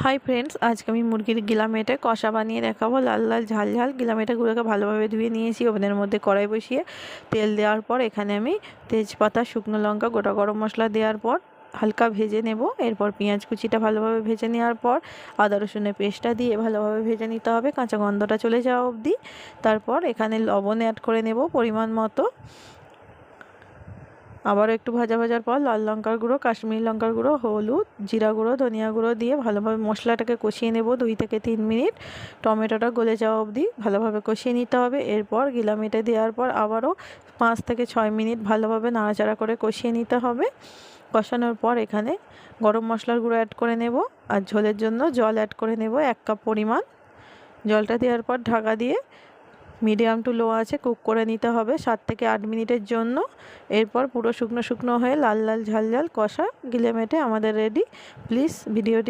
Hi friends, আজকে আমি মুরগির গিলা মেটে কষা বানিয়ে দেখাবো। লাল লাল ঝাল ঝাল গিলা মেটেগুলোকে ভালোভাবে ধুয়ে নিয়েছি। ওভেনের মধ্যে কড়াই বসিয়ে তেল দেওয়ার পর এখানে আমি তেজপাতা, শুকনো লঙ্কা, গোটা গরম মশলা দেওয়ার পর হালকা ভেজে নেব। এরপর পেঁয়াজ কুচিটা ভালোভাবে ভেজে নেওয়ার পর আদা রসুনের পেস্টটা দিয়ে ভালোভাবে ভেজে নিতে হবে কাঁচা গন্ধটা চলে যাওয়া অবধি। তারপর এখানে লবণ অ্যাড করে নেব পরিমাণ মতো। আবারও একটু ভাজার পর লাল লঙ্কার গুঁড়ো, কাশ্মীরি লঙ্কার গুঁড়ো, হলুদ, জিরা গুঁড়ো, ধনিয়া গুঁড়ো দিয়ে ভালোভাবে মশলাটাকে কষিয়ে নেব 2 থেকে 3 মিনিট। টমেটোটা গলে যাওয়া অবধি ভালোভাবে কষিয়ে নিতে হবে। এরপর গিলা মেটে দেওয়ার পর আবারও 5 থেকে 6 মিনিট ভালোভাবে নাড়াচাড়া করে কষিয়ে নিতে হবে। কষানোর পর এখানে গরম মশলার গুঁড়ো অ্যাড করে নেব আর ঝোলের জন্য জল অ্যাড করে নেব 1 কাপ পরিমাণ। জলটা দেওয়ার পর ঢাকা দিয়ে মিডিয়াম টু লো আছে কুক করে নিতে হবে 7 থেকে 8 মিনিটের জন্য। এরপর পুরো শুকনো শুকনো হয়ে লাল লাল ঝাল ঝাল কষা গিলে মেটে আমাদের রেডি। প্লিজ ভিডিওটি